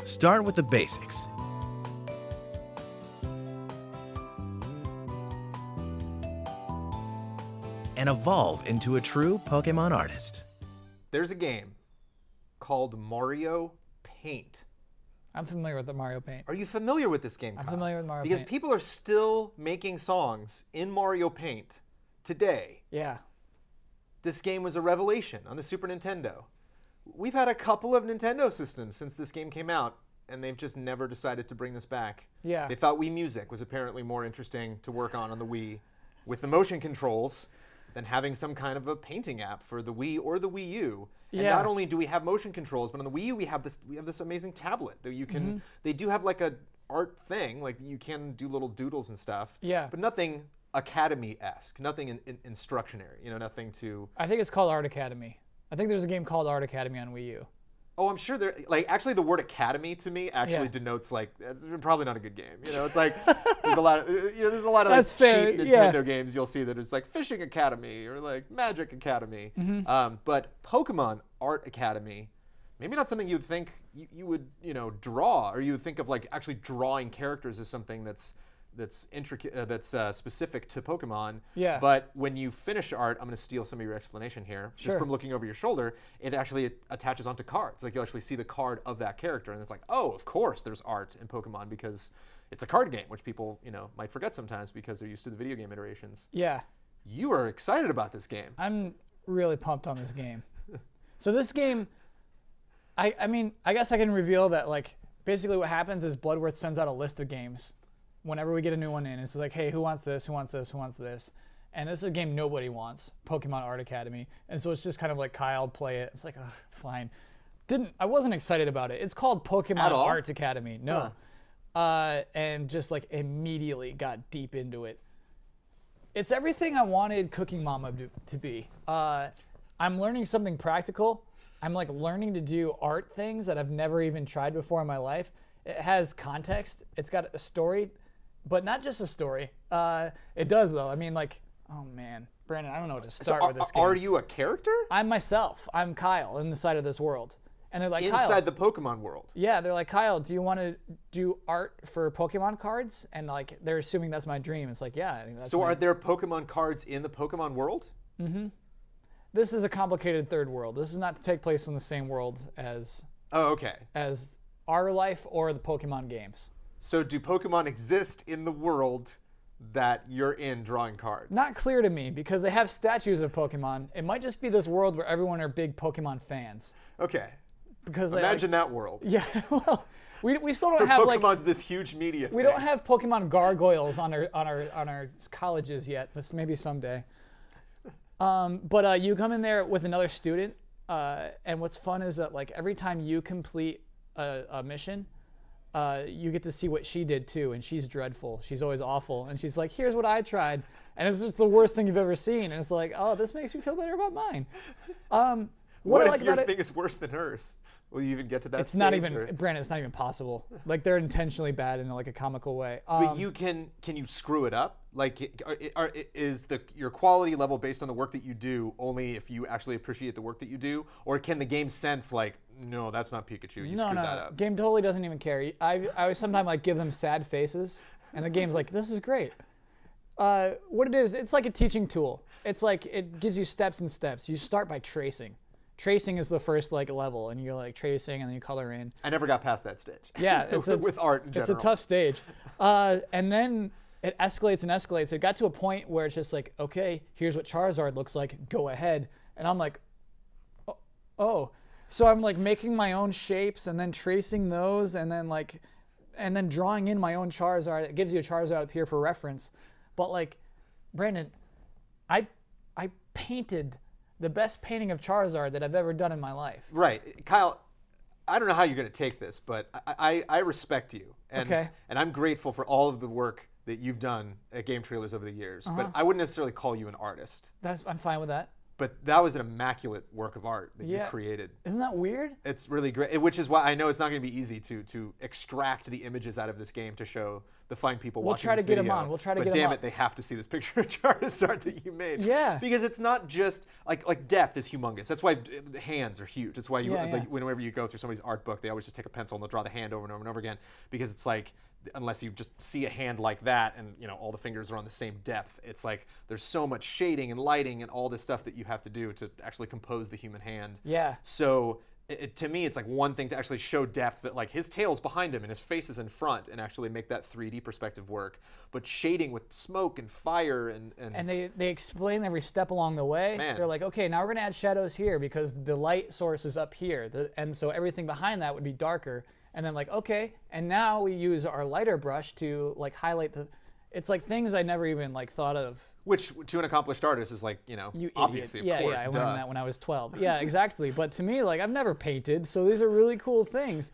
Start with the basics. And evolve into a true Pokémon artist. There's a game called Mario Paint. I'm familiar with the Mario Paint. Are you familiar with this game, I'm Kyle? familiar with Mario Because Paint. people are still making songs in Mario Paint today. Yeah. This game was a revelation on the Super Nintendo. We've had a couple of Nintendo systems since this game came out, and they've just never decided to bring this back. Yeah. They thought Wii Music was apparently more interesting to work on the Wii with the motion controls than having some kind of a painting app for the Wii or the Wii U. And Yeah. not only do we have motion controls, but on the Wii U we have this amazing tablet that you can. They do have like a art thing, like you can do little doodles and stuff. Yeah. But nothing Academy-esque, nothing instructionary. Nothing to. I think it's called Art Academy. I think there's a game called Art Academy on Wii U. Oh, I'm sure there. Like, actually, the word academy to me actually Yeah. denotes like it's probably not a good game. It's like there's a lot of there's a lot of That's like fair, cheap yeah. Nintendo games you'll see that it's like Fishing Academy or like Magic Academy. But Pokemon Art Academy, maybe not something you'd think you would draw, or you would think of like actually drawing characters as something that's intricate, that's specific to Pokemon. Yeah. But when you finish art, I'm going to steal some of your explanation here. Sure. Just from looking over your shoulder, it actually attaches onto cards. Like you'll actually see the card of that character, and it's like, oh, of course, there's art in Pokemon because it's a card game, which people might forget sometimes because they're used to the video game iterations. Yeah. You are excited about this game. I'm really pumped on this game. So this game, I mean, I guess I can reveal that like basically what happens is Bloodworth sends out a list of games whenever we get a new one in. It's like, hey, who wants this? Who wants this? Who wants this? And this is a game nobody wants, Pokemon Art Academy. And so it's just kind of like Kyle play it. It's like, ugh, fine. I wasn't excited about it. It's called Pokemon At all? Art Academy. No. And just like immediately got deep into it. It's everything I wanted Cooking Mama to be. I'm learning something practical. I'm like learning to do art things that I've never even tried before in my life. It has context. It's got a story, but not just a story. It does though. I mean, like, oh man, Brandon, I don't know what to start with this game. Are you a character? I'm myself. I'm Kyle in the side of this world. And they're like, Kyle. Inside the Pokemon world. Yeah, they're like, Kyle, do you want to do art for Pokemon cards? And like, they're assuming that's my dream. It's like, yeah, I think that's So are there Pokemon cards in the Pokemon world? This is a complicated third world. This is not to take place in the same world as Oh, okay. our life or the Pokemon games. So do Pokemon exist in the world that you're in drawing cards? Not clear to me because they have statues of Pokemon. It might just be this world where everyone are big Pokemon fans. Okay. Because Imagine that world. Yeah, well, we still don't Where have Pokemon's like this huge media we thing. don't have Pokemon gargoyles on our colleges yet, but maybe someday. But you come in there with another student, and what's fun is that like every time you complete a mission, you get to see what she did too, and she's dreadful. She's always awful, and she's like, "Here's what I tried," and it's just the worst thing you've ever seen. And it's like, "Oh, this makes me feel better about mine." What I if like your about thing is worse than hers? Will you even get to that it's stage? not even, or- Brandon. It's not even possible. Like they're intentionally bad in like a comical way. But can you screw it up? Like, is your quality level based on the work that you do only if you actually appreciate the work that you do, or can the game sense like, no, that's not Pikachu, you screwed that up? Game totally doesn't even care. I always sometimes like give them sad faces, and the game's like, this is great. What it is, it's like a teaching tool. It's like it gives you steps and steps. You start by tracing. Tracing is the first like level, and you're like tracing, and then you color in. I never got past that stage. Yeah, it's with art in general. It's a tough stage, and then it escalates and escalates. It got to a point where it's just like, okay, here's what Charizard looks like. Go ahead, and I'm like, oh. So I'm like making my own shapes and then tracing those, and then drawing in my own Charizard. It gives you a Charizard up here for reference, but like, Brandon, I painted the best painting of Charizard that I've ever done in my life. Right. Kyle, I don't know how you're going to take this, but I respect you. And, Okay. And I'm grateful for all of the work that you've done at GameTrailers over the years. But I wouldn't necessarily call you an artist. I'm fine with that. But that was an immaculate work of art that you Yeah. created. Isn't that weird? It's really great, which is why I know it's not going to be easy to extract the images out of this game to show the fine people We'll watching try to this get 'em video. on. We'll try to but get 'em damn up. it, they have to see this picture of Charizard that you made. Yeah. Because it's not just like depth is humongous. That's why hands are huge. That's why you Yeah, yeah. like whenever you go through somebody's art book, they always just take a pencil and they'll draw the hand over and over and over again because it's like unless you just see a hand like that and all the fingers are on the same depth, it's like there's so much shading and lighting and all this stuff that you have to do to actually compose the human hand. Yeah. So to me, it's like one thing to actually show depth that like his tail's behind him and his face is in front and actually make that 3D perspective work. But shading with smoke and fire and they explain every step along the way. Man. They're like, okay, now we're gonna add shadows here because the light source is up here, and so everything behind that would be darker. And then like, okay, and now we use our lighter brush to like highlight the. It's like things I never even like thought of. which to an accomplished artist is like You obviously idiot. of course. Yeah, I duh. learned that when I was 12. Yeah, exactly. But to me, like I've never painted, so these are really cool things.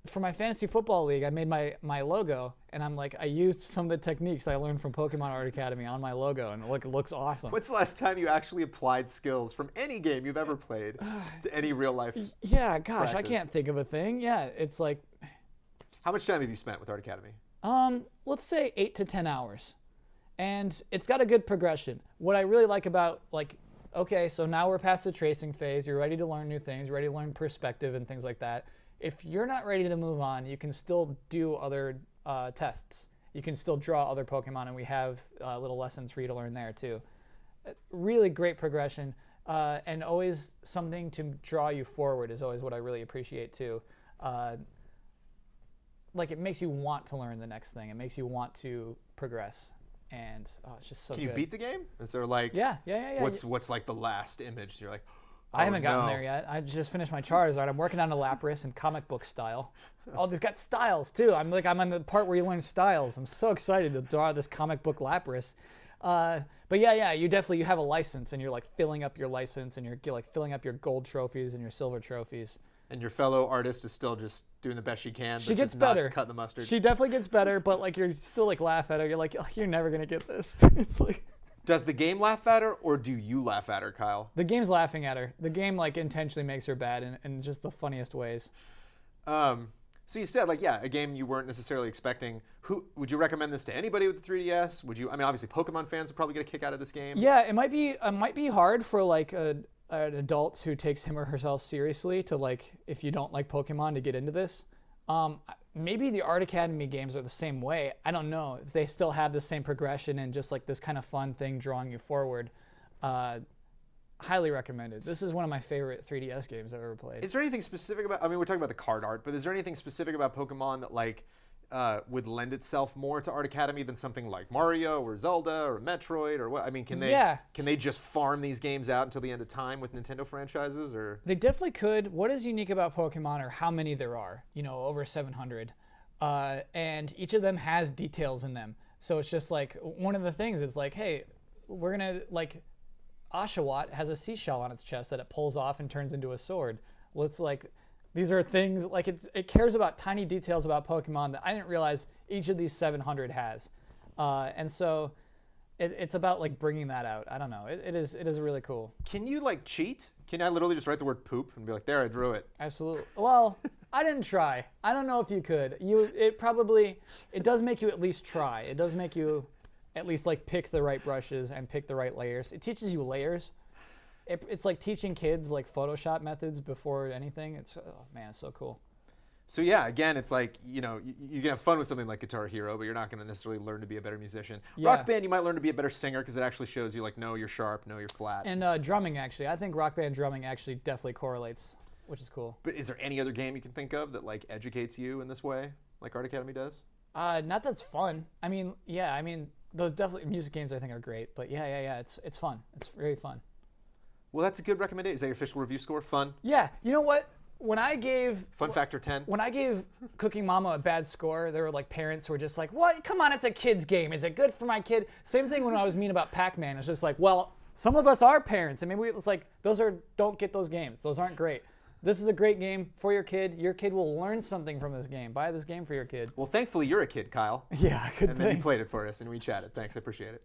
For my fantasy football league, I made my logo, and I used some of the techniques I learned from Pokemon Art Academy on my logo, and it looks awesome. When's the last time you actually applied skills from any game you've ever played to any real life? Yeah, gosh, I practice? can't think of a thing. Yeah, it's like, How much time have you spent with Art Academy? let's say 8 to 10 hours, and it's got a good progression. What I really like about okay, so now we're past the tracing phase. You're ready to learn new things. You're ready to learn perspective and things like that. If you're not ready to move on, you can still do other tests. You can still draw other Pokemon, and we have little lessons for you to learn there too. Really great progression, and always something to draw you forward is always what I really appreciate too. Like it makes you want to learn the next thing. It makes you want to progress, and it's just so Can good. you beat the game? Is there like Yeah. What's like the last image? You're like, I haven't gotten no. there yet. I just finished my Charizard. I'm working on a Lapras in comic book style. Oh, there's got styles too. I'm on the part where you learn styles. I'm so excited to draw this comic book Lapras. But yeah, you have a license, and you're like filling up your license, and you're like filling up your gold trophies and your silver trophies. And your fellow artist is still just doing the best she can. But She gets just not better. Cutting the mustard. She definitely gets better, but like you're still like laugh at her. You're like, oh, you're never gonna get this. It's like. Does the game laugh at her, or do you laugh at her, Kyle? The game's laughing at her. The game like intentionally makes her bad in just the funniest ways. So you said a game you weren't necessarily expecting. Who would you recommend this to? Anybody with the 3DS? Would you? I mean, obviously Pokemon fans would probably get a kick out of this game. Yeah, it might be hard for like an adult who takes him or herself seriously to like if you don't like Pokemon to get into this. Maybe the Art Academy games are the same way. I don't know if they still have the same progression and just like this kind of fun thing drawing you forward. Highly recommended. This is one of my favorite 3DS games I've ever played. Is there anything specific about? I mean, we're talking about the card art, but is there anything specific about Pokemon that like would lend itself more to Art Academy than something like Mario or Zelda or Metroid or what? I mean, can they just farm these games out until the end of time with Nintendo franchises or? They definitely could. What is unique about Pokemon are how many there are, over 700. And each of them has details in them. So it's just like one of the things is like, hey, we're going to like Oshawott has a seashell on its chest that it pulls off and turns into a sword. Well, it's like these are things like it cares about tiny details about Pokemon that I didn't realize each of these 700 has. And so it's about like bringing that out. I don't know. It is really cool. Can you like cheat? Can I literally just write the word poop and be like, there, I drew it? Absolutely. Well, I didn't try. I don't know if you could. It does make you at least try. It does make you at least like pick the right brushes and pick the right layers. It teaches you layers. It's like teaching kids like Photoshop methods before anything. It's so cool. So yeah, again, it's like, you can have fun with something like Guitar Hero, but you're not going to necessarily learn to be a better musician. Yeah. Rock Band, you might learn to be a better singer because it actually shows you like, no, you're sharp, no, you're flat. And drumming, actually. I think Rock Band drumming actually definitely correlates, which is cool. But is there any other game you can think of that like educates you in this way, like Art Academy does? Not that's fun. I mean, those definitely music games I think are great, but yeah, it's fun. It's very fun. Well, that's a good recommendation. Is that your official review score? Fun? Yeah, you know what? When I gave Fun factor 10? When I gave Cooking Mama a bad score, there were like parents who were just like, "What? Come on, it's a kid's game. Is it good for my kid?" Same thing when I was mean about Pac-Man. It's just like, well, some of us are parents, and maybe it's like don't get those games. Those aren't great. This is a great game for your kid. Your kid will learn something from this game. Buy this game for your kid. Well, thankfully you're a kid, Kyle. Yeah, good And thing. then you played it for us and we chatted. Thanks, I appreciate it.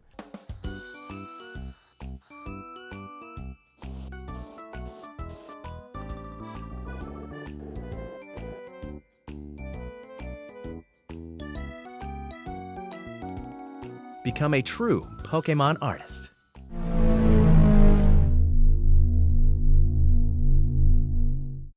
Become a true Pokemon artist.